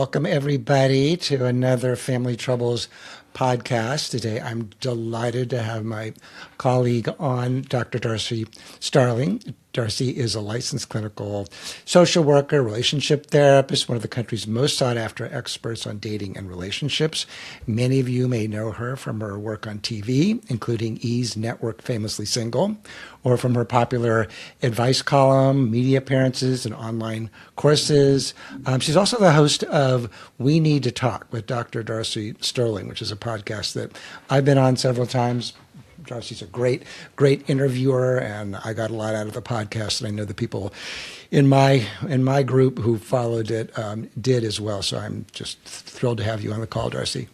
Welcome, everybody, to another Family Troubles podcast. Today, I'm delighted to have my colleague on, Dr. Darcy Starling. Darcy is a licensed clinical social worker, relationship therapist, one of the country's most sought after experts on dating and relationships. Many of you may know her from her work on TV, including E's network Famously Single, or from her popular advice column, media appearances, and online courses. She's also the host of We Need to Talk with Dr. Darcy Sterling, which is a podcast that I've been on several times. Darcy's a great interviewer, and I got a lot out of the podcast, and I know the people in my group who followed it did as well. So I'm just thrilled to have you on the call, Darcy.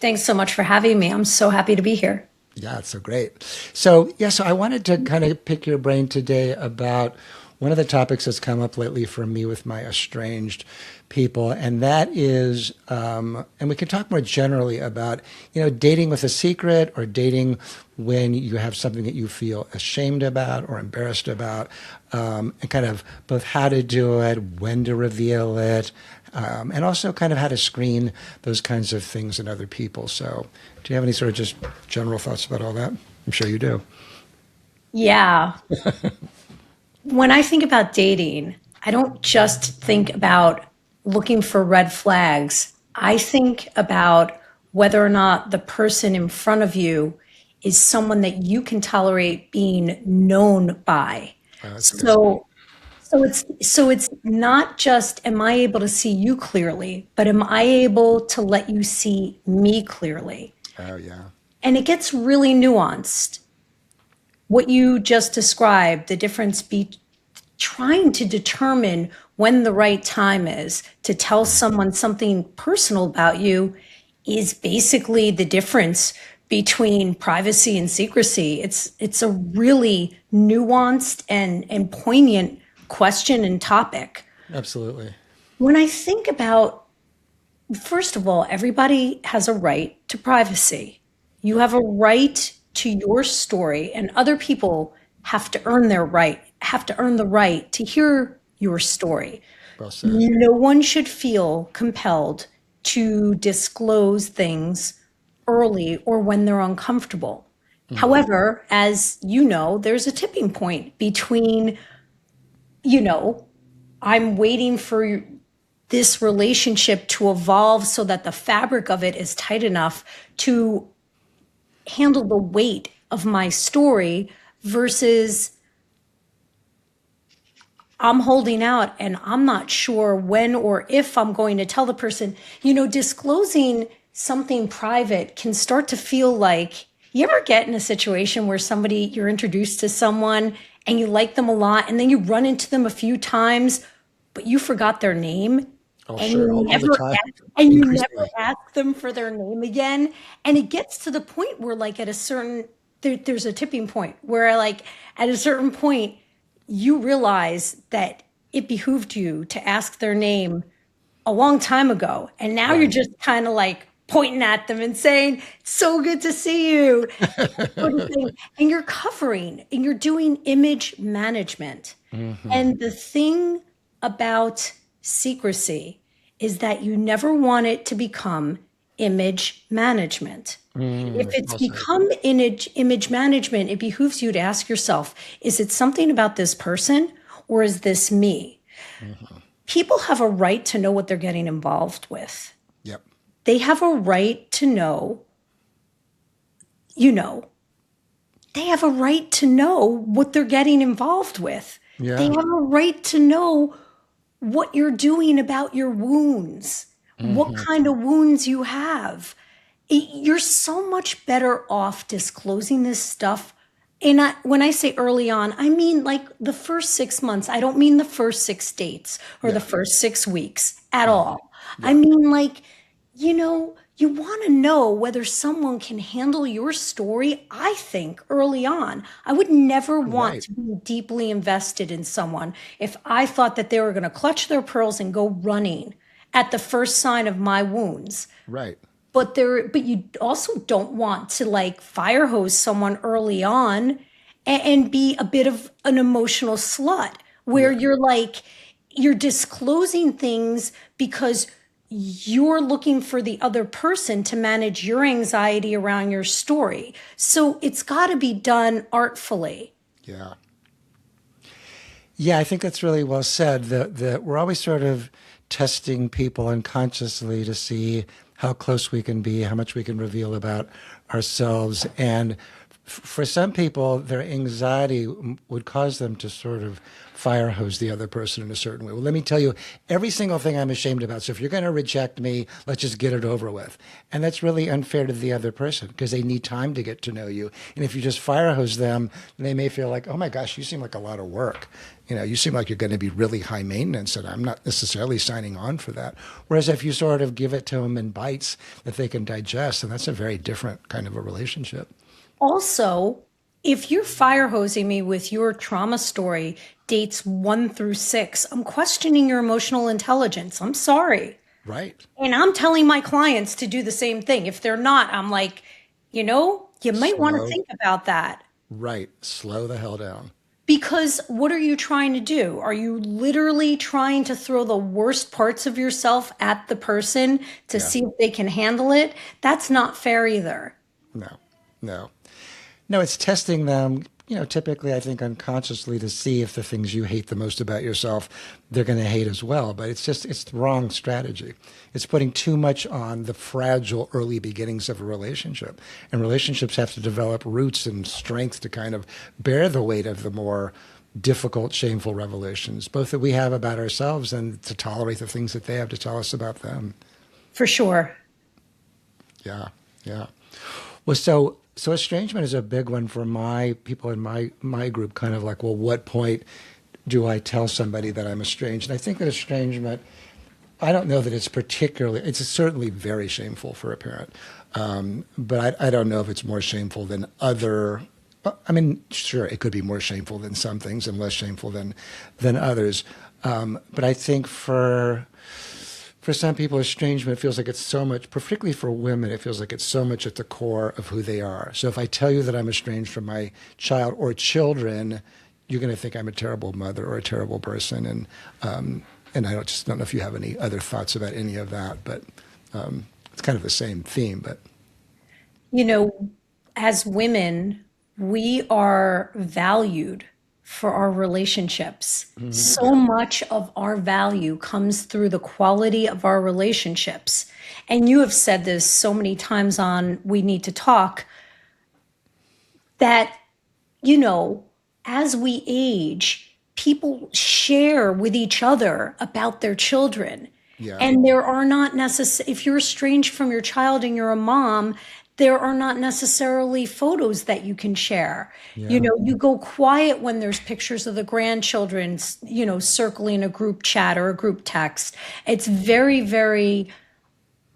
Thanks so much for having me. I'm so happy to be here. Yeah, it's so great. So I wanted to kind of pick your brain today about one of the topics that's come up lately for me with my estranged people, and that is, and we can talk more generally about, dating with a secret or dating when you have something that you feel ashamed about or embarrassed about, and kind of both how to do it, when to reveal it, and also kind of how to screen those kinds of things in other people. So do you have any sort of just general thoughts about all that? I'm sure you do. Yeah. When I think about dating, I don't just think about looking for red flags. I think about whether or not the person in front of you is someone that you can tolerate being known by. So it's not just, am I able to see you clearly, but am I able to let you see me clearly? Oh, yeah. And it gets really nuanced. What you just described, the difference trying to determine when the right time is to tell someone something personal about you is basically the difference between privacy and secrecy. It's a really nuanced and poignant question and topic. Absolutely. When I think about, first of all, everybody has a right to privacy. You have a right to your story, and other people have to earn the right to hear your story. Well said. No one should feel compelled to disclose things early or when they're uncomfortable. However, as you know, there's a tipping point between, I'm waiting for this relationship to evolve so that the fabric of it is tight enough to handle the weight of my story versus I'm holding out and I'm not sure when or if I'm going to tell the person. Disclosing something private can start to feel like, you ever get in a situation where you're introduced to someone and you like them a lot and then you run into them a few times, but you forgot their name? Oh, and sure. you never ask them for their name again. And it gets to the point where there's a tipping point where at a certain point, you realize that it behooved you to ask their name a long time ago. And now You're just kind of pointing at them and saying, so good to see you. And you're covering and you're doing image management. Mm-hmm. And the thing about secrecy is that you never want it to become image management. If it's become image management, it behooves you to ask yourself, is it something about this person or is this me? Mm-hmm. People have a right to know what they're getting involved with. Yep. They have a right to know, they have a right to know what they're getting involved with. Yeah. They have a right to know what you're doing about your wounds, what kind of wounds you have. You're so much better off disclosing this stuff. And when I say early on, I mean the first 6 months. I don't mean the first 6 dates or the first 6 weeks at all. Yeah. I mean, you want to know whether someone can handle your story, I think, early on. I would never want to be deeply invested in someone if I thought that they were going to clutch their pearls and go running at the first sign of my wounds. Right. But you also don't want to fire hose someone early on and be a bit of an emotional slut where you're disclosing things because you're looking for the other person to manage your anxiety around your story. So it's got to be done artfully. Yeah. Yeah, I think that's really well said. That we're always sort of testing people unconsciously to see how close we can be, how much we can reveal about ourselves. And for some people, their anxiety would cause them to sort of fire hose the other person in a certain way. Well, let me tell you every single thing I'm ashamed about. So if you're going to reject me, let's just get it over with. And that's really unfair to the other person because they need time to get to know you. And if you just fire hose them, they may feel like, oh my gosh, you seem like a lot of work. You know, you seem like you're going to be really high maintenance, and I'm not necessarily signing on for that. Whereas if you sort of give it to them in bites that they can digest, and that's a very different kind of a relationship. Also, if you're fire hosing me with your trauma story, dates 1 through 6, I'm questioning your emotional intelligence. I'm sorry. Right. And I'm telling my clients to do the same thing. If they're not, I'm like, you might want to Slow. think about that. Right. Slow the hell down. Because what are you trying to do? Are you literally trying to throw the worst parts of yourself at the person to Yeah. see if they can handle it? That's not fair either. No. No. No, it's testing them, typically I think unconsciously to see if the things you hate the most about yourself, they're going to hate as well. But it's the wrong strategy. It's putting too much on the fragile early beginnings of a relationship. And relationships have to develop roots and strength to kind of bear the weight of the more difficult, shameful revelations, both that we have about ourselves and to tolerate the things that they have to tell us about them. For sure. Yeah. Yeah. Well, so estrangement is a big one for my people in my group. Kind of like, well, what point do I tell somebody that I'm estranged? And I think that estrangement, I don't know that it's particularly. It's certainly very shameful for a parent, but I don't know if it's more shameful than other. I mean, sure, it could be more shameful than some things and less shameful than others. But I think for some people, estrangement feels like it's so much, particularly for women, it feels like it's so much at the core of who they are. So if I tell you that I'm estranged from my child or children, you're going to think I'm a terrible mother or a terrible person. And I just don't know if you have any other thoughts about any of that, but it's kind of the same theme. But You know, as women, we are valued for our relationships. So yeah, much of our value comes through the quality of our relationships. And you have said this so many times on We Need to Talk that, you know, as we age, people share with each other about their children. yeah, And there are not necessarily, if you're estranged from your child and you're a mom, there are not necessarily photos that you can share. You yeah, know, you go quiet when there's pictures of the grandchildren, circling a group chat or a group text. It's very, very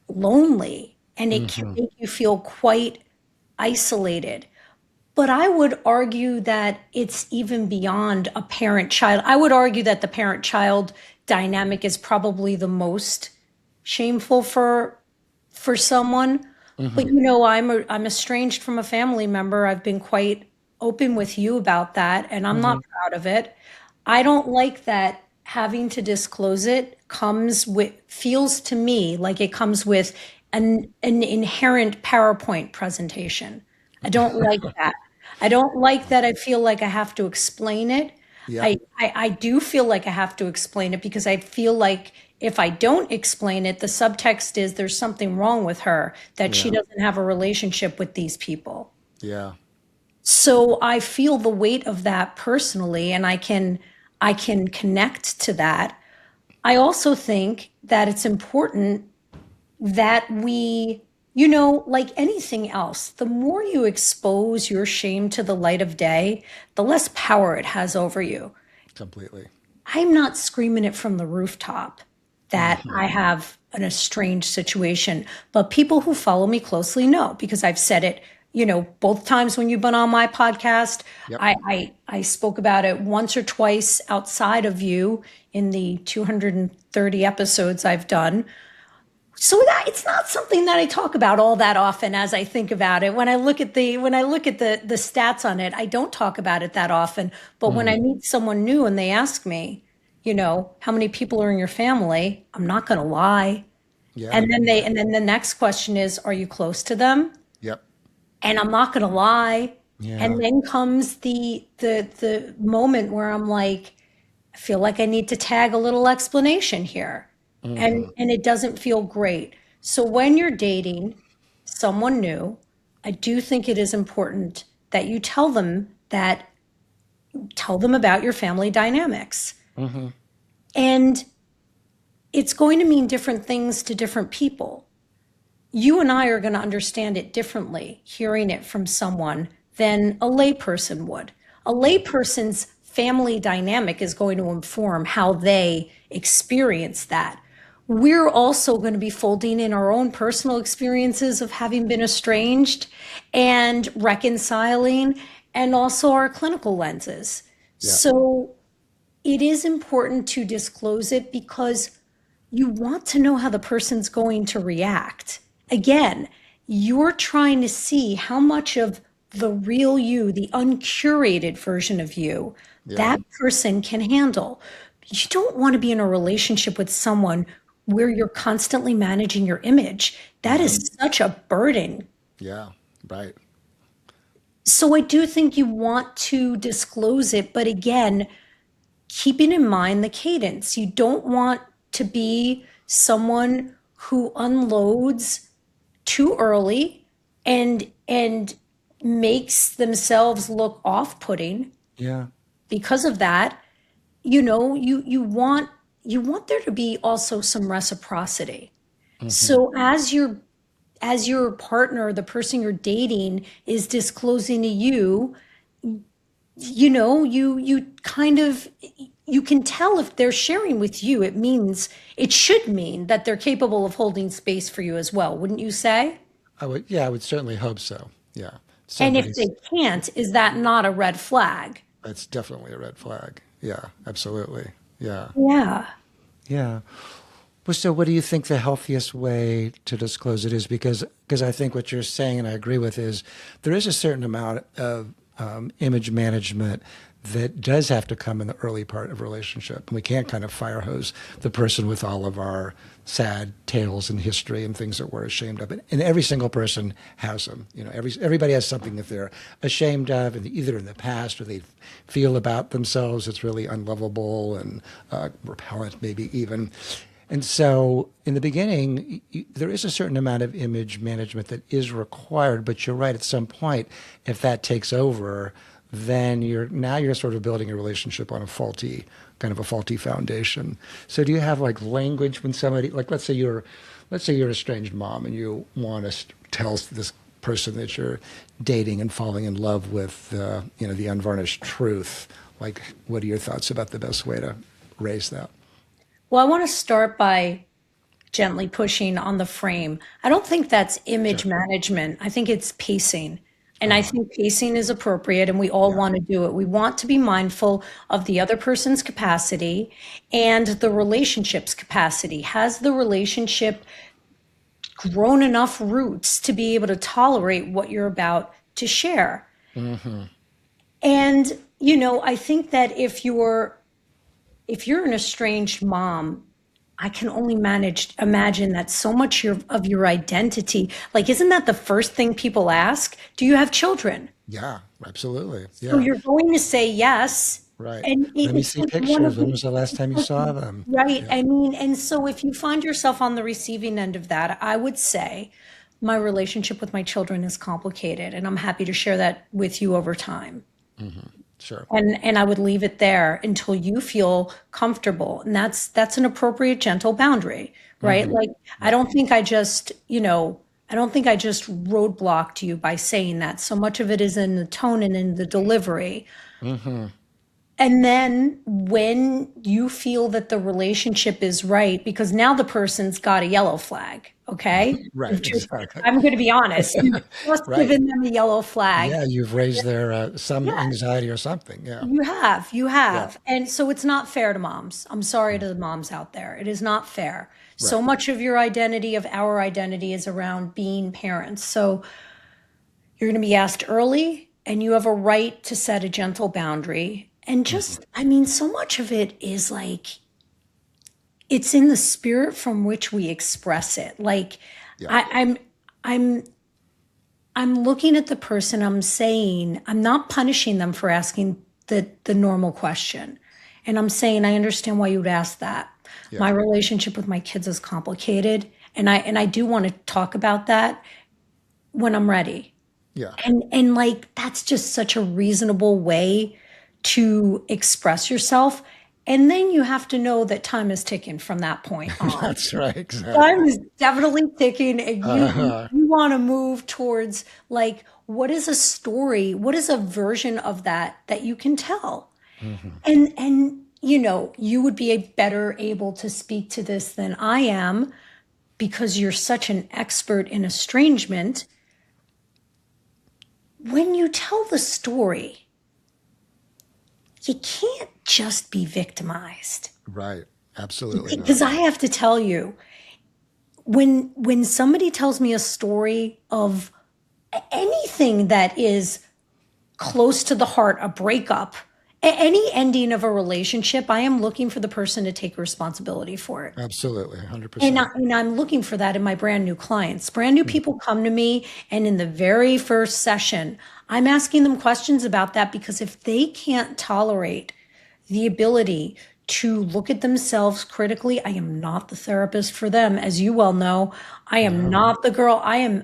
lonely and it can hmm make you feel quite isolated. But I would argue that it's even beyond a parent child. I would argue that the parent child dynamic is probably the most shameful for someone. But hmm I'm estranged from a family member. I've been quite open with you about that, and I'm not hmm proud of it. I don't like that having to disclose it feels to me like it comes with an inherent PowerPoint presentation. I don't like that. I don't like that I feel like I have to explain it. yeah, I do feel like I have to explain it because I feel like if I don't explain it, the subtext is there's something wrong with her, that she yeah, doesn't have a relationship with these people. yeah, So I feel the weight of that personally, and I can connect to that. I also think that it's important that like anything else, the more you expose your shame to the light of day, the less power it has over you. completely. I'm not screaming it from the rooftop that hmm I have an estranged situation, but people who follow me closely know because I've said it, both times when you've been on my podcast. Yep. I spoke about it once or twice outside of you in the 230 episodes I've done. So that it's not something that I talk about all that often as I think about it. When I look at the stats on it, I don't talk about it that often. But when hmm I meet someone new and they ask me, how many people are in your family, I'm not going to lie. Yeah. And then the next question is, are you close to them? Yep. And I'm not going to lie. Yeah. And then comes the moment where I'm like, I feel like I need to tag a little explanation here. And it doesn't feel great. So when you're dating someone new, I do think it is important that you tell them about your family dynamics. Mm-hmm. And it's going to mean different things to different people. You and I are going to understand it differently hearing it from someone than a layperson would. A layperson's family dynamic is going to inform how they experience that. We're also going to be folding in our own personal experiences of having been estranged and reconciling, and also our clinical lenses. Yeah. So it is important to disclose it because you want to know how the person's going to react. Again, you're trying to see how much of the real you, the uncurated version of you, Yeah. that person can handle. You don't want to be in a relationship with someone where you're constantly managing your image. That is such a burden. Yeah. Right. So I do think you want to disclose it, but again, keeping in mind the cadence. You don't want to be someone who unloads too early and makes themselves look off-putting Yeah. because of that. You want there to be also some reciprocity. Mm-hmm. So as your partner, the person you're dating, is disclosing to you, you kind of, you can tell if they're sharing with you, it should mean that they're capable of holding space for you as well, wouldn't you say? I would certainly hope so. Yeah. And if they Somebody's, can't, is that not a red flag? that's definitely a red flag. Yeah. Absolutely. Yeah. Yeah. Yeah. Well, so what do you think the healthiest way to disclose it is? Because I think what you're saying, and I agree with, is there is a certain amount of image management that does have to come in the early part of a relationship. And we can't kind of fire hose the person with all of our sad tales and history and things that we're ashamed of. And every single person has them. Everybody has something that they're ashamed of, and either in the past or they feel about themselves that's really unlovable and repellent, maybe even. And so in the beginning, there is a certain amount of image management that is required, but you're right, at some point, if that takes over, then you're sort of building a relationship on a faulty foundation. So do you have like language when somebody, like let's say you're an estranged mom and you want to tell this person that you're dating and falling in love with the unvarnished truth, like what are your thoughts about the best way to raise that? Well, I want to start by gently pushing on the frame. I don't think that's image Sure. management. I think it's pacing. And I Uh, think pacing is appropriate, and we all yeah. want to do it. We want to be mindful of the other person's capacity and the relationship's capacity. Has the relationship grown enough roots to be able to tolerate what you're about to share? Hmm. And, I think that if you're an estranged mom, I can only imagine that so much of your identity, like, isn't that the first thing people ask? Do you have children? Yeah, absolutely. So Yeah, you're going to say yes. right. And Let me it's see like one pictures. of When the was the last time you saw them? right. Yeah. I mean, and so if you find yourself on the receiving end of that, I would say my relationship with my children is complicated, and I'm happy to share that with you over time. Sure. And I would leave it there until you feel comfortable. And that's an appropriate, gentle boundary, right? Hmm. Like, I Right. don't think I just, I don't think I just roadblocked you by saying that. So much of it is in the tone and in the delivery. Hmm. And then when you feel that the relationship is right, because now the person's got a yellow flag, okay? Right. Exactly. I'm going to be honest. You've just Right. given them a yellow flag. Yeah, you've raised their some Yeah, anxiety or something. Yeah. you Yeah. have. And so it's not fair to moms. I'm sorry to the moms out there. It is not fair. So Right. much of your identity, of our identity, is around being parents. So you're going to be asked early, and you have a right to set a gentle boundary. And Hmm. just, I mean, so much of it is like, it's in the spirit from which we express it. Like Yeah. I'm I'm looking at the person, I'm saying, I'm not punishing them for asking the normal question. And I'm saying, I understand why you would ask that. My Yeah. relationship with my kids is complicated, and I do want to talk about that when I'm ready. Yeah. And like that's just such a reasonable way to express yourself. And then you have to know that time is ticking from that point on. That's right. Time Exactly. is definitely ticking, and Uh, you want to move towards like what is a story? What is a version of that that you can tell? mhm. And you know, you would be a better able to speak to this than I am because you're such an expert in estrangement. When you tell the story, you can't just be victimized. Right. Absolutely not. Because I have to tell you, when somebody tells me a story of anything that is close to the heart, a breakup, any ending of a relationship, I am looking for the person to take responsibility for it. Absolutely. And, 100%. I'm looking for that in my brand new clients. Brand new people come to me, and in the very first session, I'm asking them questions about that because if they can't tolerate the ability to look at themselves critically, I am not the therapist for them, as you well know. I am No. not the girl. I am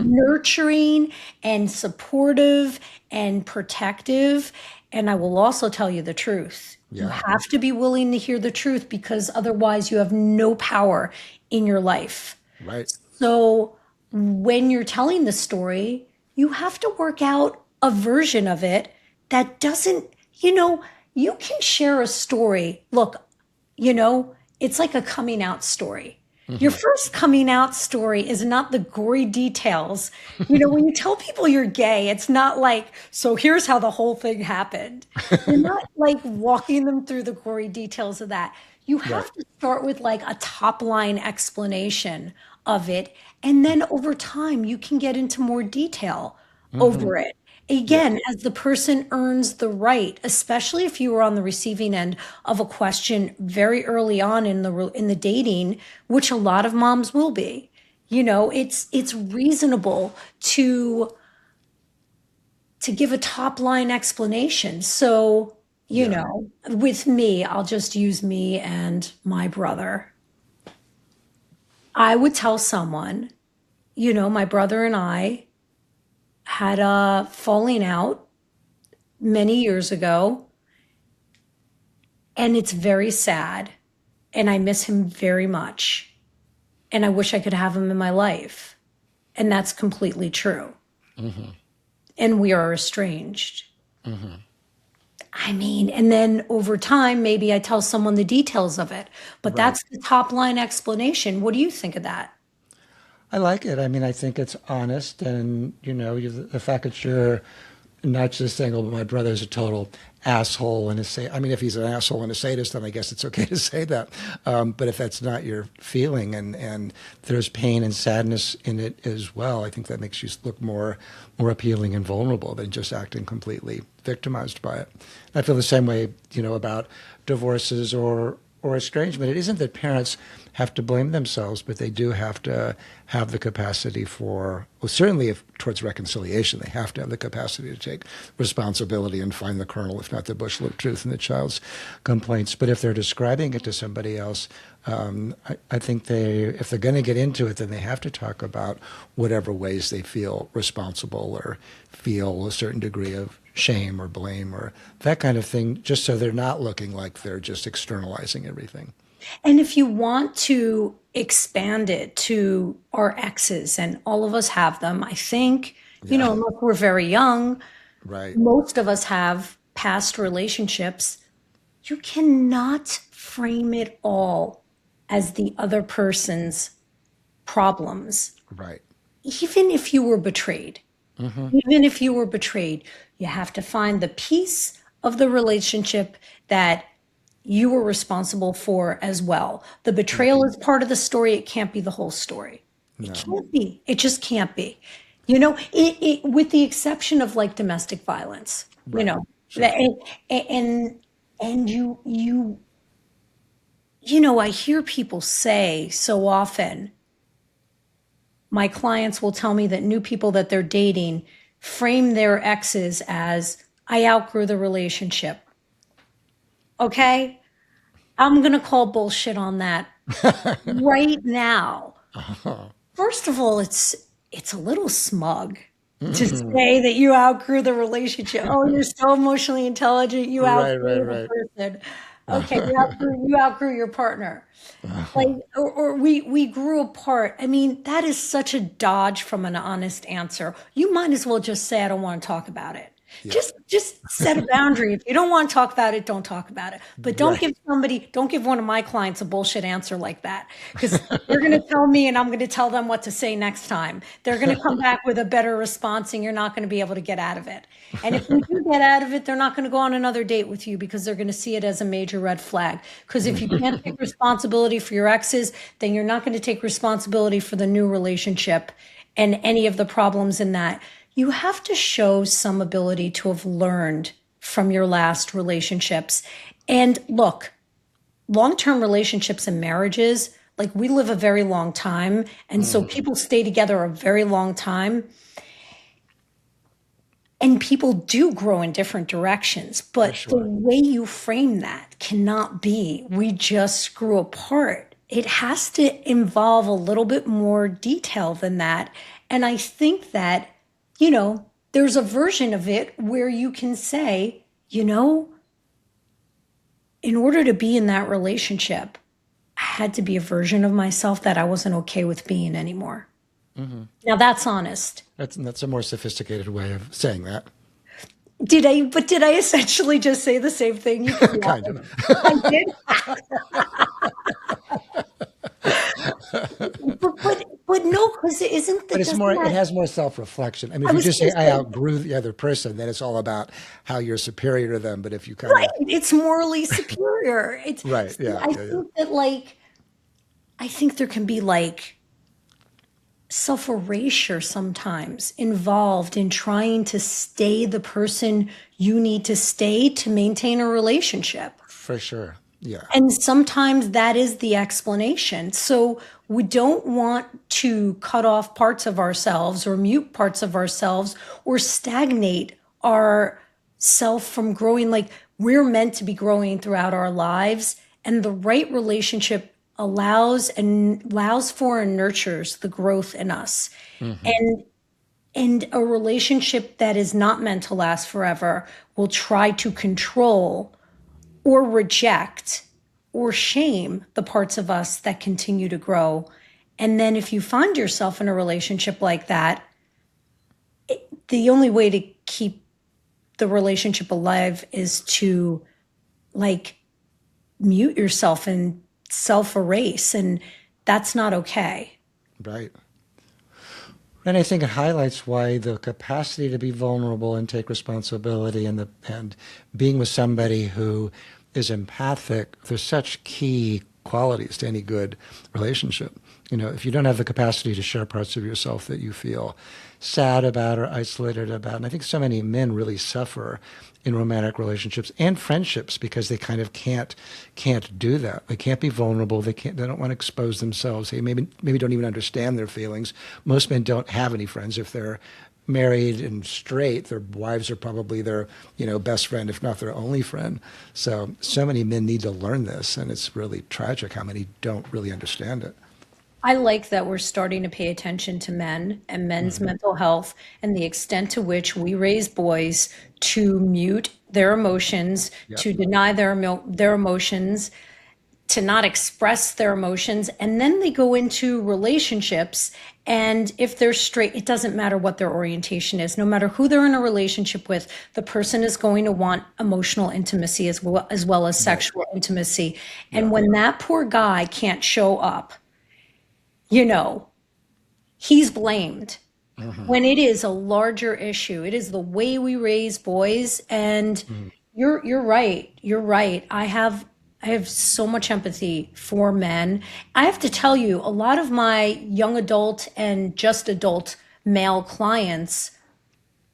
nurturing and supportive and protective. And I will also tell you the truth. You Yeah. have to be willing to hear the truth because otherwise you have no power in your life. Right. So when you're telling the story, you have to work out a version of it that doesn't, you know, you can share a story. Look, you know, it's like a coming out story. Your Hmm. first coming out story is not the gory details. You know, when you tell people you're gay, it's not like, so here's how the whole thing happened. You're not like walking them through the gory details of that. You Right. have to start with like a top line explanation of it. And then over time, you can get into more detail Hmm. over it. Yeah. Again, as the person earns the right, especially if you were on the receiving end of a question very early on in the dating, which a lot of moms will be. You know, it's reasonable to give a top line explanation. So, you Yeah. know, with me, I'll just use me and my brother. I would tell someone, you know, my brother and I had a falling out many years ago, and it's very sad, and I miss him very much, and I wish I could have him in my life. And that's completely true. Hmm. And we are estranged. Hmm. I mean, and then over time, maybe I tell someone the details of it, but Right. that's the top line explanation. What do you think of that? I like it. I mean, I think it's honest, and the fact that you're not just saying, "Oh, but my brother's a total asshole," and I mean, if he's an asshole and a sadist, then I guess it's okay to say that. But if that's not your feeling, and there's pain and sadness in it as well, I think that makes you look more appealing and vulnerable than just acting completely victimized by it. I feel the same way, about divorces or estrangement. It isn't that parents have to blame themselves, but they do have to have the capacity for, well, certainly if towards reconciliation, they have to have the capacity to take responsibility and find the kernel, if not the bushel of truth in the child's complaints. But if they're describing it to somebody else, I think if they're going to get into it, then they have to talk about whatever ways they feel responsible or feel a certain degree of shame or blame or that kind of thing, just so they're not looking like they're just externalizing everything. And if you want to expand it to our exes, and all of us have them, I think, you Yeah, know, unless we're very young, right, most of us have past relationships. You cannot frame it all as the other person's problems. right. Even if you were betrayed, Hmm. even if you were betrayed, you have to find the piece of the relationship that you were responsible for as well. The betrayal is part of the story. It can't be the whole story. It No, can't be. It just can't be. You know, with the exception of like domestic violence, you right, know, sure. and and you I hear people say so often, my clients will tell me that new people that they're dating frame their exes as, I outgrew the relationship. Okay? I'm going to call bullshit on that right now. First of all, it's a little smug to say that you outgrew the relationship. Oh, you're so emotionally intelligent, you Right, right, outgrew the right. person. Okay, you outgrew your partner. Like, or we grew apart. I mean, that is such a dodge from an honest answer. You might as well just say, I don't want to talk about it. Yeah. Just set a boundary. If you don't want to talk about it, don't talk about it. But Right. don't give one of my clients a bullshit answer like that, because they're going to tell me and I'm going to tell them what to say next time. They're going to come back with a better response and you're not going to be able to get out of it. And if you do get out of it, they're not going to go on another date with you because they're going to see it as a major red flag. Because if you can't take responsibility for your exes, then you're not going to take responsibility for the new relationship and any of the problems in that. You have to show some ability to have learned from your last relationships. And look, long-term relationships and marriages, like we live a very long time. And so people stay together a very long time. And people do grow in different directions. But the Sure. way you frame that cannot be, we just grew apart. It has to involve a little bit more detail than that. And I think that, there's a version of it where you can say, in order to be in that relationship, I had to be a version of myself that I wasn't okay with being anymore. Now that's honest. That's a more sophisticated way of saying that. Did I essentially just say the same thing? You can laugh. Kind of. I did. But no, because But it's doesn't more, it that, has more self-reflection. I mean, I if you was just going say, to I say, outgrew the other person, then it's all about how you're superior to them. But if you kind right, of, it's morally superior. right. So Yeah. I Yeah. Yeah. think that I think there can be self erasure sometimes involved in trying to stay the person you need to stay to maintain a relationship. For sure. Yeah. And sometimes that is the explanation. So we don't want to cut off parts of ourselves or mute parts of ourselves or stagnate our self from growing. Like we're meant to be growing throughout our lives, and the right relationship allows for and nurtures the growth in us. Hmm. And a relationship that is not meant to last forever will try to control or reject or shame the parts of us that continue to grow. And then if you find yourself in a relationship like that, the only way to keep the relationship alive is to like mute yourself and self erase. And that's not okay. Right. And I think it highlights why the capacity to be vulnerable and take responsibility and being with somebody who is empathic, there's such key qualities to any good relationship. If you don't have the capacity to share parts of yourself that you feel sad about or isolated about, and I think so many men really suffer in romantic relationships and friendships because they kind of can't do that. They can't be vulnerable. They don't want to expose themselves. They maybe don't even understand their feelings. Most men don't have any friends. If they're married and straight, their wives are probably their, best friend, if not their only friend. So many men need to learn this, and it's really tragic how many don't really understand it. I like that we're starting to pay attention to men and men's mental health and the extent to which we raise boys to mute their emotions, Yep. to deny their emotions, to not express their emotions. And then they go into relationships. And if they're straight, it doesn't matter what their orientation is. No matter who they're in a relationship with, the person is going to want emotional intimacy as well as Right. sexual intimacy. Yeah. And when that poor guy can't show up, you know, he's blamed. When it is a larger issue, it is the way we raise boys. And Mhm. you're right. You're right. I have so much empathy for men. I have to tell you, a lot of my young adult and just adult male clients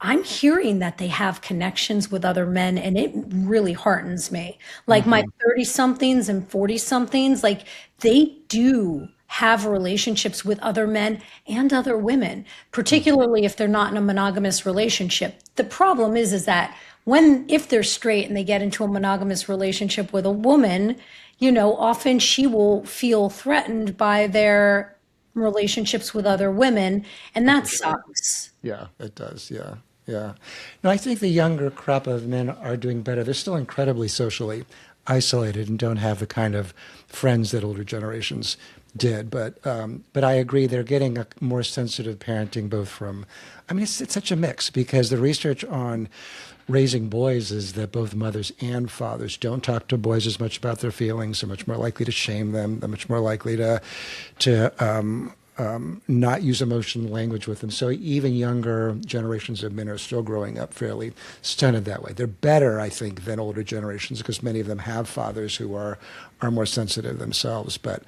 I'm hearing that they have connections with other men, and it really heartens me. Like my Hmm. 30 somethings and 40 somethings, like they do have relationships with other men and other women, Hmm. particularly if they're not in a monogamous relationship. The problem is that when, if they're straight and they get into a monogamous relationship with a woman, often she will feel threatened by their relationships with other women, and Oh, that for sure. sucks. Yeah, it does. Yeah. Yeah. No, I think the younger crop of men are doing better. They're still incredibly socially isolated and don't have the kind of friends that older generations did. But I agree they're getting a more sensitive parenting, both from, I mean, it's such a mix because the research on raising boys is that both mothers and fathers don't talk to boys as much about their feelings. They're much more likely to shame them. They're much more likely to not use emotional language with them. So even younger generations of men are still growing up fairly stunted that way. They're better, I think, than older generations because many of them have fathers who are more sensitive themselves. But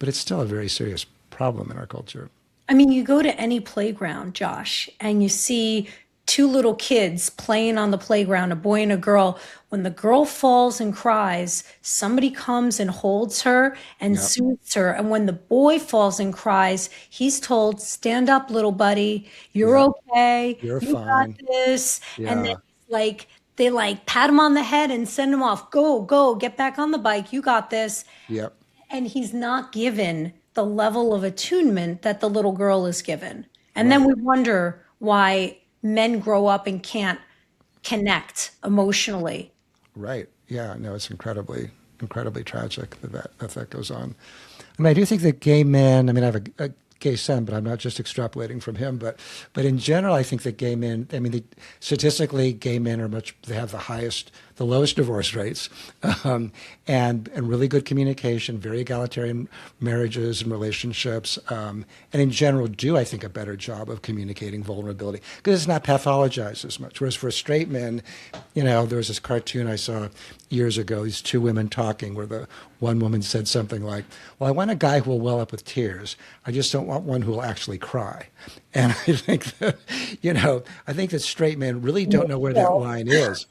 it's still a very serious problem in our culture. I mean, you go to any playground, Josh, and you see two little kids playing on the playground, a boy and a girl. When the girl falls and cries, somebody comes and holds her and Yep. soothes her. And when the boy falls and cries, he's told, stand up, little buddy. You're Yep. okay. You're You got fine. this. And then Yeah. like, they like pat him on the head and send him off. Go, go, get back on the bike. You got this. Yep. And he's not given the level of attunement that the little girl is given. And then Right. we wonder why men grow up and can't connect emotionally. Right. Yeah. No, it's incredibly tragic that goes on. I mean, I do think that gay men, I mean, I have a gay son, but I'm not just extrapolating from him. But in general, I think that gay men, I mean, statistically, gay men they have the lowest divorce rates, and really good communication, very egalitarian marriages and relationships, and in general, do I think a better job of communicating vulnerability because it's not pathologized as much. Whereas for straight men, there was this cartoon I saw years ago, these two women talking where the one woman said something like, well, I want a guy who will well up with tears. I just don't want one who will actually cry. And I think that, I think that straight men really don't know where that Chill. line is.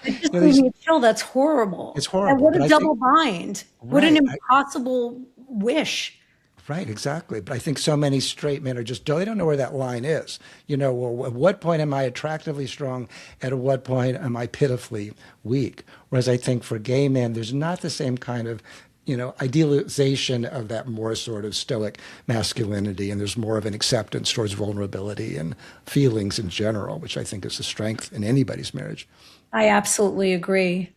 It just you know, gave these, me a chill. That's horrible. it's And horrible, what but a I think, double bind. What an right, impossible wish. right, exactly. But I think so many straight men they don't know where that line is. Well, at what point am I attractively strong? At what point am I pitifully weak? Whereas I think for gay men, there's not the same kind of, idealization of that more sort of stoic masculinity. And there's more of an acceptance towards vulnerability and feelings in general, which I think is a strength in anybody's marriage. I absolutely agree.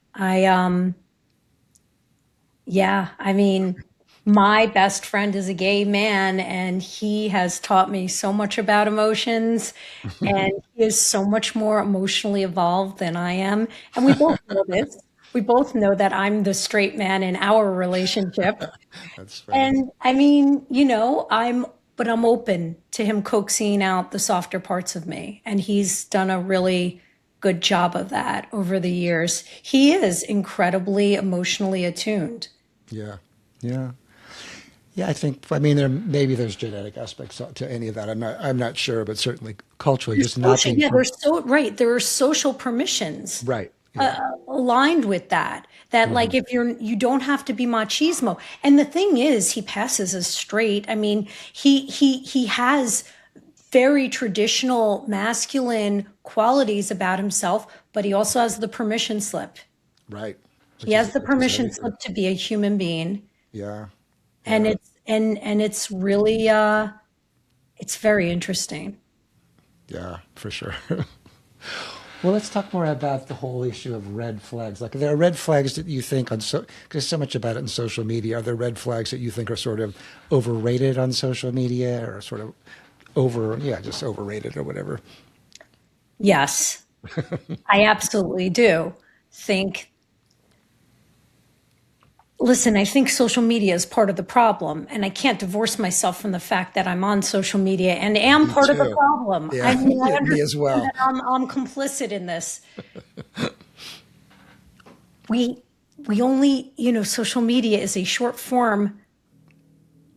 Yeah, I mean, my best friend is a gay man, and he has taught me so much about emotions, and he is so much more emotionally evolved than I am. And we both know this. We both know that I'm the straight man in our relationship. That's funny. And I mean, but I'm open to him coaxing out the softer parts of me. And he's done a really good job of that over the years. He is incredibly emotionally attuned. Yeah. Yeah. Yeah, I mean, there's genetic aspects to any of that. I'm not sure, but certainly culturally, just not being, Yeah, there's so right. There are social permissions right. Yeah. aligned with that. That Hmm. like if you don't have to be machismo. And the thing is, he passes as straight. I mean, he has very traditional masculine qualities about himself, but he also has the permission slip. Right. He Which is has the which is permission everything. slip to be a human being, Yeah. and Yeah. it's really it's very interesting. Yeah. For sure. Well, let's talk more about the whole issue of red flags. Like, there are red flags that you think because so much about it in social media. Are there red flags that you think are sort of overrated on social media, or sort of just overrated or whatever? Yes, I absolutely do think. Listen, I think social media is part of the problem, and I can't divorce myself from the fact that I'm on social media and am Me part of the too. problem. I Yeah. mean, I Me as understand that well. I'm complicit in this. We we only, social media is a short form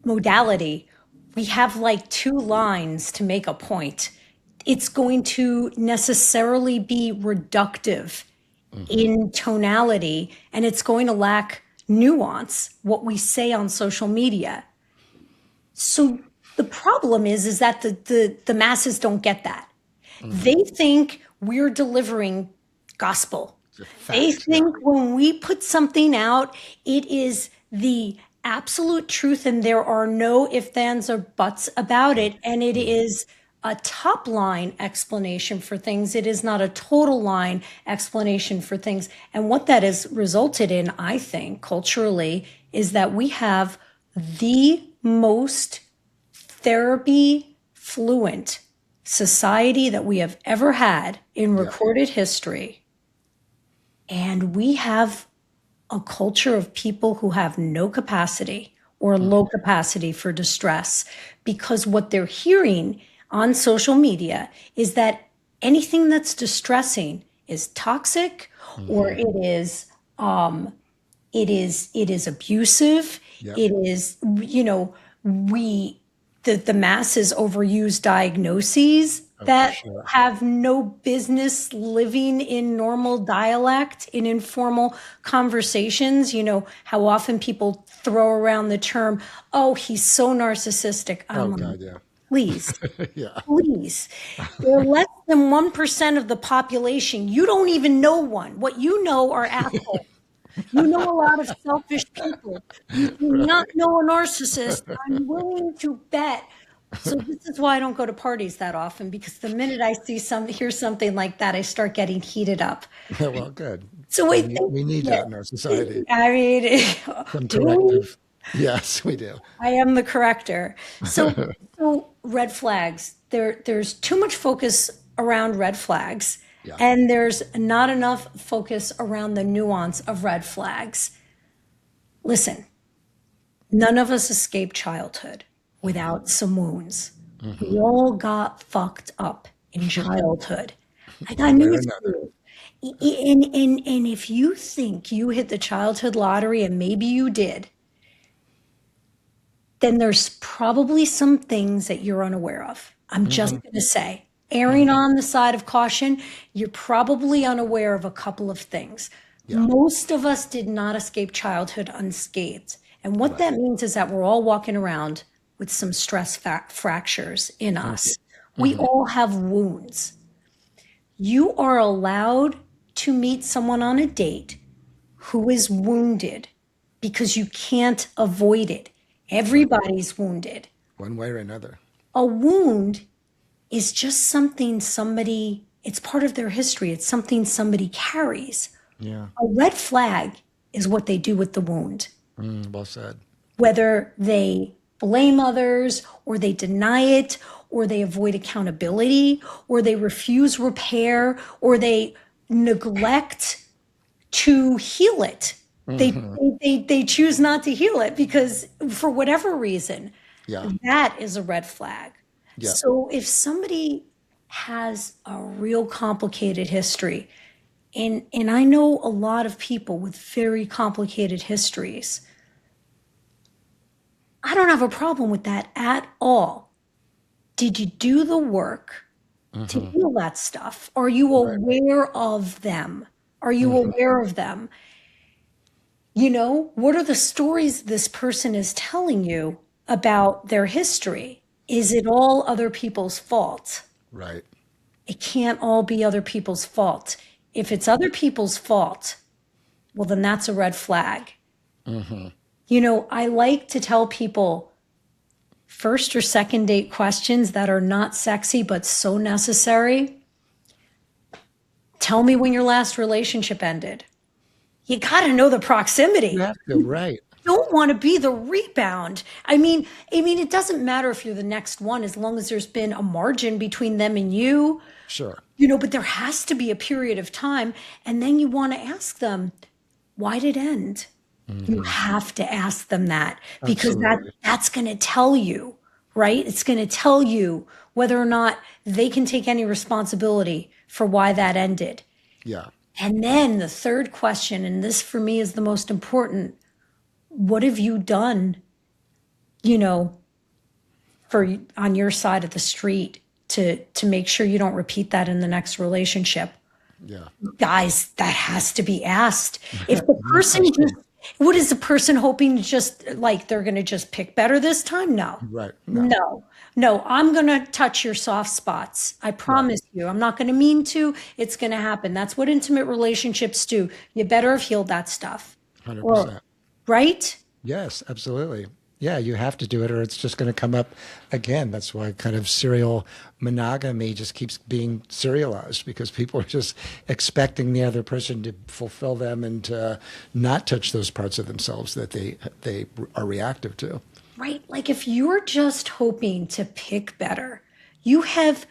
modality. We have like two lines to make a point. it's going to necessarily be reductive in tonality, and it's going to lack nuance, what we say on social media. So the problem is that the masses don't get that. They think we're delivering gospel. They think when we put something out, it is the absolute truth and there are no ifs, ands, or buts about it. And it is a top line explanation for things. It is not a total line explanation for things. And what that has resulted in, I think, culturally, is that we have the most therapy fluent society that we have ever had in recorded history. And we have a culture of people who have no capacity or low capacity for distress, because what they're hearing on social media is that anything that's distressing is toxic, or it is abusive. It is, the masses overuse diagnoses that have no business living in normal dialect, in informal conversations. You know, how often people throw around the term, oh, he's so narcissistic. Please, please. They're less than 1% of the population. You don't even know one. What you know are assholes. You know a lot of selfish people. You do not know a narcissist. I'm willing to bet. So this is why I don't go to parties that often, because the minute I hear something like that, I start getting heated up. Well, good. So we need that in our society. I mean, Some corrective. Yes, we do. I am the corrector. So red flags. There's too much focus around red flags. And there's not enough focus around the nuance of red flags. Listen, none of us escaped childhood without some wounds. We all got fucked up in childhood. I knew it's true. And if you think you hit the childhood lottery, and maybe you did, then there's probably some things that you're unaware of. I'm just going to say. Erring on the side of caution, you're probably unaware of a couple of things. Most of us did not escape childhood unscathed. And what that means is that we're all walking around with some stress fractures in us. We all have wounds. You are allowed to meet someone on a date who is wounded, because you can't avoid it. Everybody's wounded. One way or another. A wound is just something it's part of their history. It's something somebody carries. Yeah. A red flag is what they do with the wound. Well said. Whether they blame others, or they deny it, or they avoid accountability, or they refuse repair, or they neglect to heal it. They choose not to heal it because, for whatever reason, that is a red flag. So if somebody has a real complicated history, and I know a lot of people with very complicated histories, I don't have a problem with that at all. Did you do the work to heal that stuff? Are you aware of them? Are you aware of them? You know, what are the stories this person is telling you about their history? Is it all other people's fault? Right. It can't all be other people's fault. If it's other people's fault, well, then that's a red flag. You know, I like to tell people first or second date questions that are not sexy, but so necessary. Tell me when your last relationship ended. You got to know the proximity. You have to, right. Don't want to be the rebound. I mean, it doesn't matter if you're the next one, as long as there's been a margin between them and you. Sure. You know, but there has to be a period of time. And then you want to ask them, why did it end? You have to ask them that, because that's going to tell you, right? It's going to tell you whether or not they can take any responsibility for why that ended. Yeah. And then the third question, and this for me is the most important, what have you done, you know, on your side of the street to make sure you don't repeat that in the next relationship. Yeah. Guys, that has to be asked. If the person just, what is the person hoping to just like they're going to just pick better this time? No. Right. No. No. No, I'm going to touch your soft spots. I promise you. I'm not going to mean to. It's going to happen. That's what intimate relationships do. You better have healed that stuff. 100%. Right? Yes, absolutely. Yeah, you have to do it or it's just going to come up again. That's why kind of serial monogamy just keeps being serialized because people are just expecting the other person to fulfill them and to not touch those parts of themselves that they are reactive to. Right? Like if you're just hoping to pick better, you have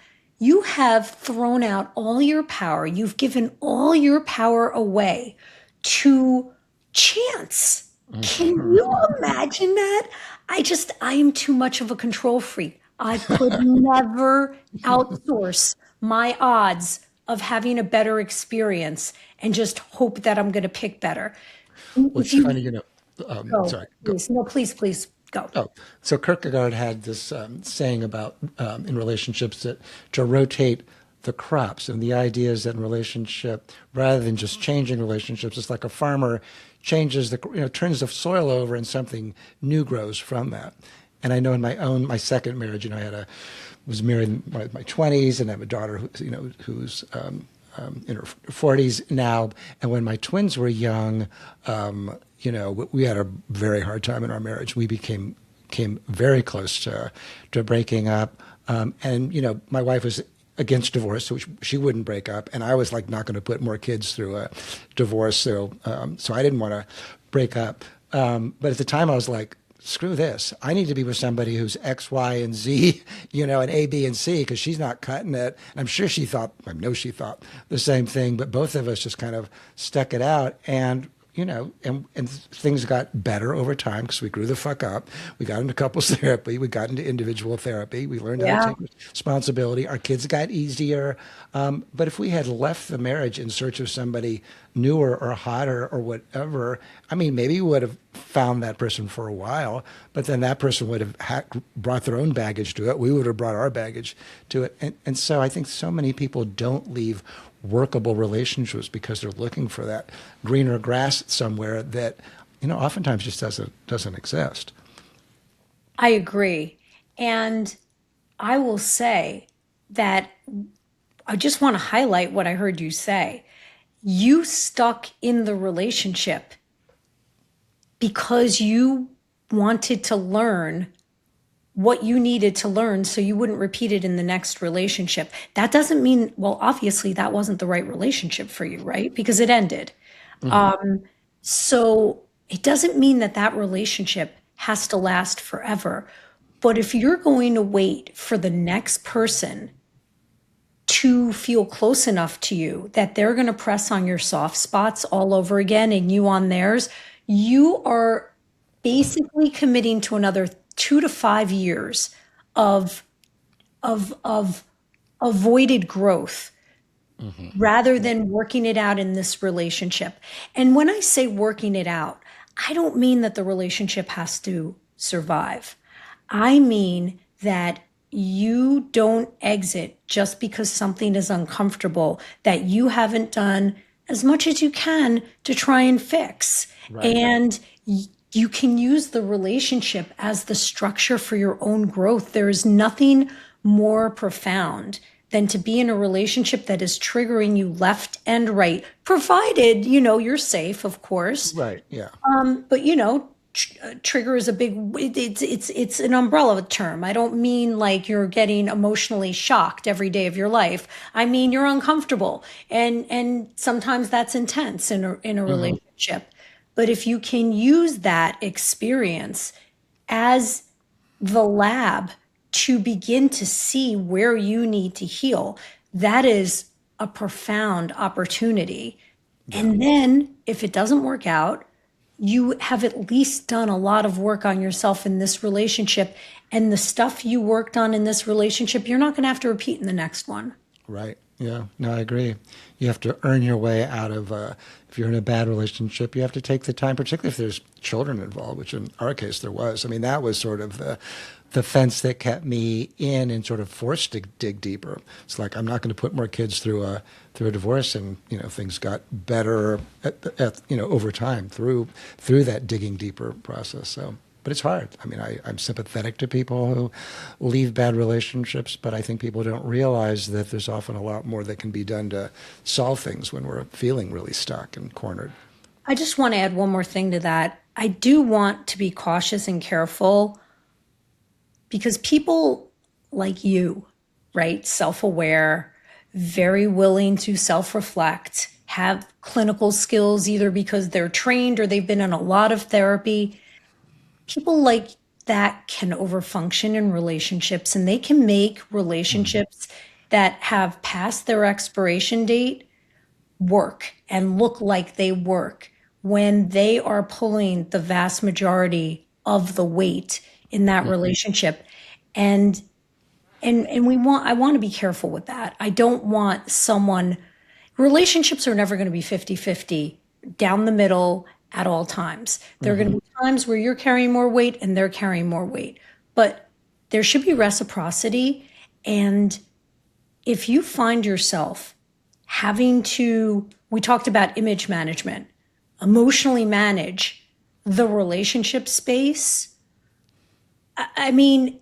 thrown out all your power. You've given all your power away to chance. Can you imagine that? I am too much of a control freak. I could never outsource my odds of having a better experience and just hope that I'm going to pick better. Well, it's funny, Go, sorry, go. please. No, please go. Oh, so Kierkegaard had this saying about in relationships that to rotate the crops, and the idea is that in relationship, rather than just changing relationships, it's like a farmer changes turns the soil over, and something new grows from that. And I know in my second marriage, I was married in my 20s, and I have a daughter who's in her 40s now. And when my twins were young, we had a very hard time in our marriage. We came very close to breaking up. And my wife was against divorce, so she wouldn't break up, and I was like not going to put more kids through a divorce, so I didn't want to break up. But at the time, I was like, screw this. I need to be with somebody who's X, Y, and Z, and A, B, and C, because she's not cutting it. And I'm sure I know she thought the same thing, but both of us just kind of stuck it out. And and things got better over time because we grew the fuck up. We got into couples therapy. We got into individual therapy. We learned how to take responsibility. Our kids got easier. But if we had left the marriage in search of somebody newer or hotter or whatever, maybe we would have found that person for a while, but then that person would have brought their own baggage to it. We would have brought our baggage to it. And so I think so many people don't leave workable relationships because they're looking for that greener grass somewhere that oftentimes just doesn't exist. I agree. And I will say that I just want to highlight what I heard you say. You stuck in the relationship because you wanted to learn what you needed to learn so you wouldn't repeat it in the next relationship. That doesn't mean, well, obviously that wasn't the right relationship for you, right? Because it ended. So it doesn't mean that relationship has to last forever. But if you're going to wait for the next person to feel close enough to you that they're going to press on your soft spots all over again and you on theirs, you are basically committing to another 2 to 5 years of avoided growth rather than working it out in this relationship. And when I say working it out, I don't mean that the relationship has to survive. I mean that you don't exit just because something is uncomfortable that you haven't done as much as you can to try and fix. Right. And you can use the relationship as the structure for your own growth. There is nothing more profound than to be in a relationship that is triggering you left and right, provided, you're safe, of course. Right, yeah. But, trigger is a big, it's an umbrella term. I don't mean like you're getting emotionally shocked every day of your life. I mean, you're uncomfortable. And sometimes that's intense in a relationship. But if you can use that experience as the lab to begin to see where you need to heal, that is a profound opportunity. Yeah. And then if it doesn't work out, you have at least done a lot of work on yourself in this relationship. And the stuff you worked on in this relationship, you're not going to have to repeat in the next one. Right. Yeah, no, I agree. You have to earn your way out of, if you're in a bad relationship, you have to take the time, particularly if there's children involved, which in our case there was. That was sort of the fence that kept me in and sort of forced to dig deeper. It's like I'm not going to put more kids through a divorce, and things got better over time through that digging deeper process. So, but it's hard. I mean, I'm sympathetic to people who leave bad relationships, but I think people don't realize that there's often a lot more that can be done to solve things when we're feeling really stuck and cornered. I just want to add one more thing to that. I do want to be cautious and careful because people like you, right, self-aware, very willing to self-reflect, have clinical skills either because they're trained or they've been in a lot of therapy. People like that can overfunction in relationships, and they can make relationships that have passed their expiration date work and look like they work when they are pulling the vast majority of the weight in that relationship. And I want to be careful with that. I don't want relationships are never going to be 50-50 down the middle at all times. There are going to be times where you're carrying more weight and they're carrying more weight, but there should be reciprocity. And if you find yourself having to, we talked about image management, emotionally manage the relationship space. I mean,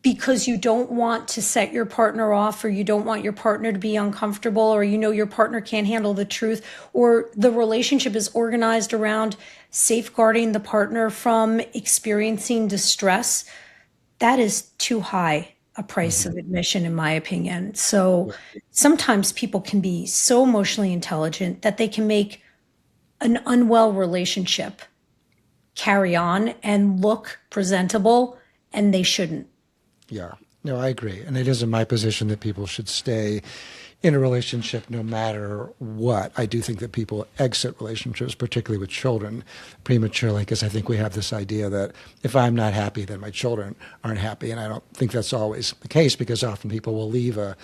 because you don't want to set your partner off, or you don't want your partner to be uncomfortable, or your partner can't handle the truth, or the relationship is organized around safeguarding the partner from experiencing distress, that is too high a price of admission, in my opinion. So sometimes people can be so emotionally intelligent that they can make an unwell relationship carry on and look presentable, and they shouldn't. Yeah, no, I agree. And it isn't my position that people should stay in a relationship no matter what. I do think that people exit relationships, particularly with children, prematurely, because I think we have this idea that if I'm not happy, then my children aren't happy. And I don't think that's always the case, because often people will leave a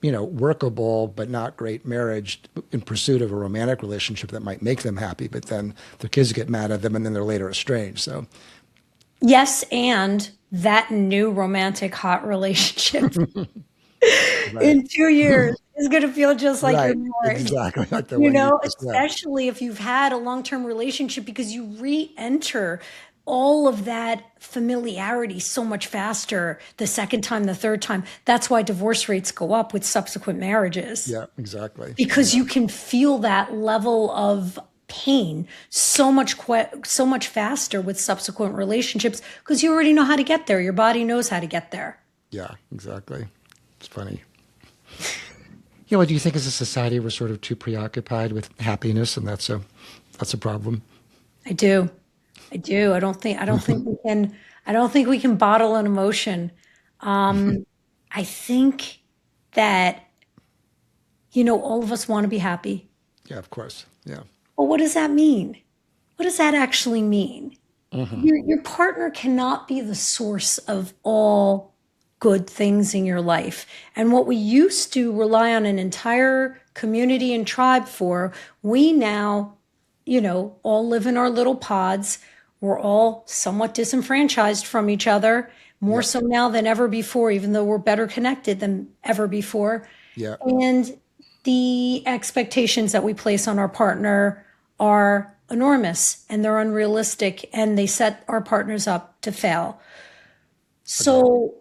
workable but not great marriage in pursuit of a romantic relationship that might make them happy, but then their kids get mad at them and then they're later estranged. So yes, and that new romantic hot relationship in 2 years is going to feel just like your marriage. Exactly. Like the way especially if you've had a long-term relationship, because you re-enter all of that familiarity so much faster the second time, the third time. That's why divorce rates go up with subsequent marriages. Yeah, exactly. Because you can feel that level of pain so much faster with subsequent relationships, because you already know how to get there. Your body knows how to get there. Yeah, exactly. It's funny. Well, do you think as a society we're sort of too preoccupied with happiness, and that's a problem? I do. I don't think we can bottle an emotion. I think that all of us want to be happy. Yeah, of course. Yeah. Well, what does that mean? What does that actually mean? Your partner cannot be the source of all good things in your life. And what we used to rely on an entire community and tribe for, we now, all live in our little pods. We're all somewhat disenfranchised from each other, more so now than ever before, even though we're better connected than ever before. Yeah. And the expectations that we place on our partner are enormous, and they're unrealistic, and they set our partners up to fail. So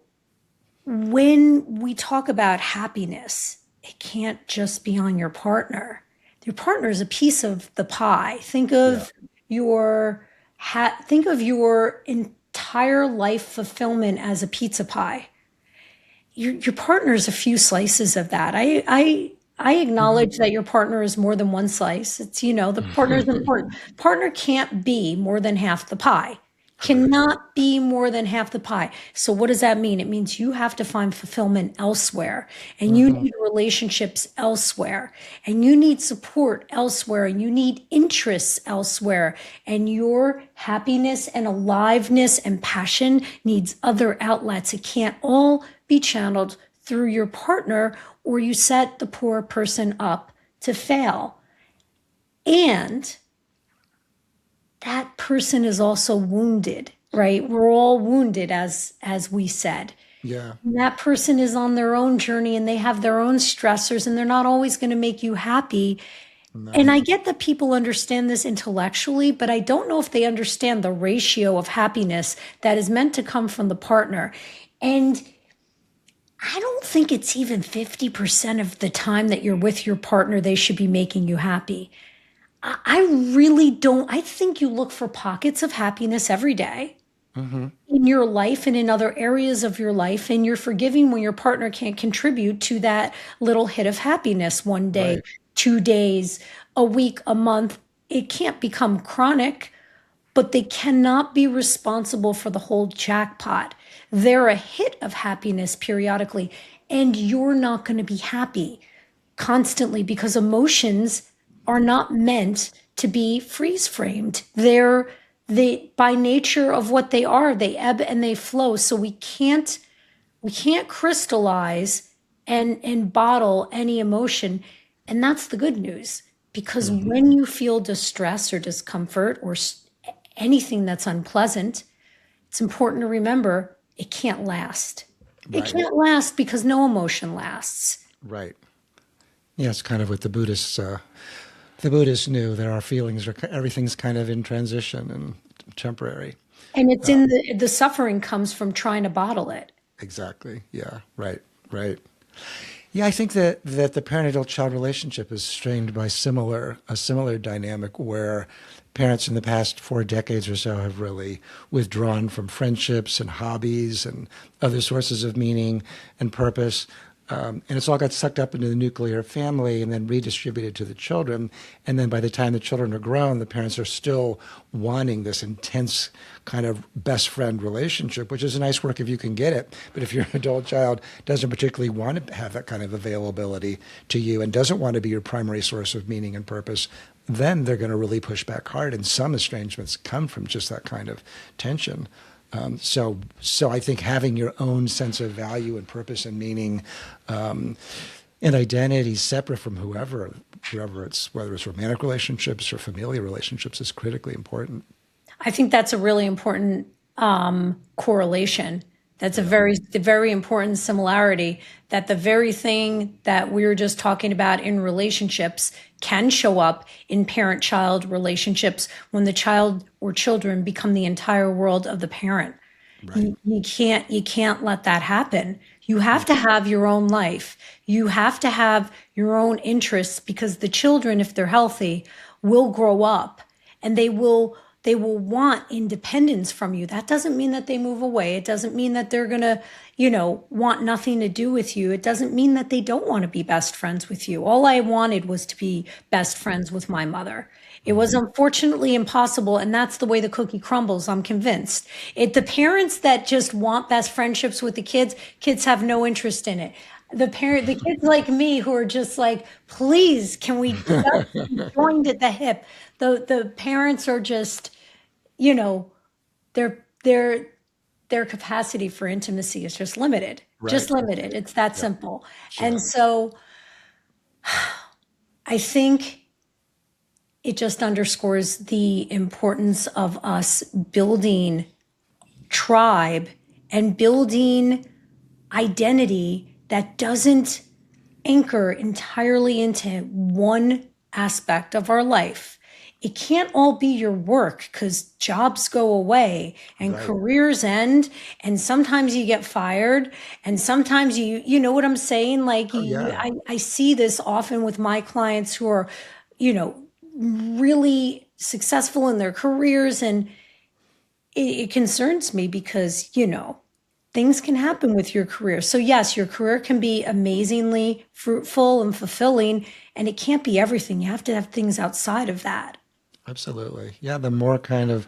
when we talk about happiness, it can't just be on your partner. Your partner is a piece of the pie. Think of your entire life fulfillment as a pizza pie. Your partner is a few slices of that. I acknowledge that your partner is more than one slice. It's, the partner is important. Partner can't be more than half the pie. Cannot be more than half the pie. So what does that mean? It means you have to find fulfillment elsewhere, and you need relationships elsewhere, and you need support elsewhere, and you need interests elsewhere, and your happiness and aliveness and passion needs other outlets. It can't all be channeled through your partner, or you set the poor person up to fail. And that person is also wounded right? We're all wounded, as we said. Yeah. And that person is on their own journey and they have their own stressors and they're not always going to make you happy. And No. I get that people understand this intellectually, but I don't know if they understand the ratio of happiness that is meant to come from the partner. And I don't think it's even 50% of the time that you're with your partner, they should be making you happy. I really don't. I think you look for pockets of happiness every day Hmm. in your life and in other areas of your life. And you're forgiving when your partner can't contribute to that little hit of happiness one day, Right. 2 days, a week, a month. It can't become chronic, but they cannot be responsible for the whole jackpot. They're a hit of happiness periodically, and you're not going to be happy constantly because emotions are not meant to be freeze framed. They by nature of what they are, they ebb and they flow. So we can't crystallize and bottle any emotion. And that's the good news because Hmm. when you feel distress or discomfort or anything that's unpleasant, it's important to remember it can't last. It Right. can't last because no emotion lasts. Right. Yeah, it's kind of what the Buddhists knew that our feelings are everything's kind of in transition and temporary. And it's in the suffering comes from trying to bottle it. Exactly. Yeah. Right. Right. Yeah, I think that the parent-adult child relationship is strained by a similar dynamic where parents in the past 4 decades or so have really withdrawn from friendships and hobbies and other sources of meaning and purpose. And it's all got sucked up into the nuclear family and then redistributed to the children. And then by the time the children are grown, the parents are still wanting this intense kind of best friend relationship, which is a nice work if you can get it. But if your adult child doesn't particularly want to have that kind of availability to you and doesn't want to be your primary source of meaning and purpose, then they're going to really push back hard. And some estrangements come from just that kind of tension. So I think having your own sense of value and purpose and meaning and identity separate from whoever it's whether it's romantic relationships or familial relationships is critically important. I think that's a really important correlation. That's a Yeah. very important similarity that the very thing that we were just talking about in relationships can show up in parent-child relationships when the child or children become the entire world of the parent. Right. You can't let that happen. You have to have your own life. You have to have your own interests because the children, if they're healthy, will grow up and they will want independence from you. That doesn't mean that they move away. It doesn't mean that they're going to, want nothing to do with you. It doesn't mean that they don't want to be best friends with you. All I wanted was to be best friends with my mother. It was Hmm. unfortunately impossible, and that's the way the cookie crumbles, I'm convinced. The parents that just want best friendships with the kids have no interest in it. The kids like me who are just like, please, can we just be joined at the hip? The parents are just, you know, their their their capacity for intimacy is just Right. limited. It's that Yeah. simple. Sure. And so I think it just underscores the importance of us building tribe and building identity that doesn't anchor entirely into one aspect of our life. It can't all be your work because jobs go away and Right. careers end, and sometimes you get fired, and sometimes you know what I'm saying? Like Oh yeah. I see this often with my clients who are, you know, really successful in their careers, and it concerns me because, things can happen with your career. So, yes, your career can be amazingly fruitful and fulfilling, and it can't be everything. You have to have things outside of that. Absolutely. Yeah, the more kind of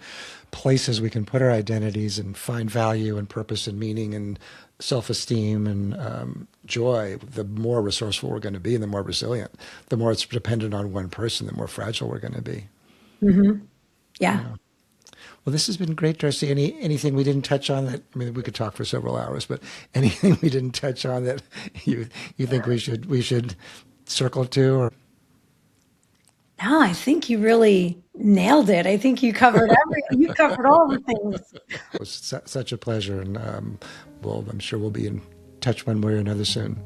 places we can put our identities and find value and purpose and meaning and self-esteem and joy, the more resourceful we're going to be and the more resilient. The more it's dependent on one person, the more fragile we're going to be. Yeah. Yeah. Well, this has been great, Darcy. Anything we didn't touch on that? I mean, we could talk for several hours, but anything we didn't touch on that you think we should circle to or No, I think you really nailed it. I think you covered you covered all the things. It was such a pleasure, and I'm sure we'll be in touch one way or another soon.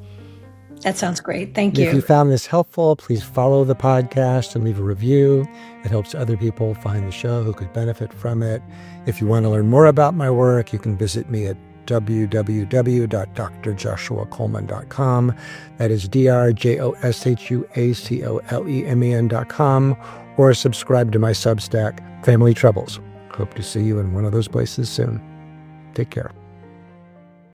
That sounds great. Thank If you you. found this helpful, please follow the podcast and leave a review. It helps other people find the show who could benefit from it. If you want to learn more about my work, you can visit me at www.drjoshuacoleman.com. That is drjoshuacoleman.com, or subscribe to my Substack, Family Troubles. Hope to see you in one of those places soon. Take care.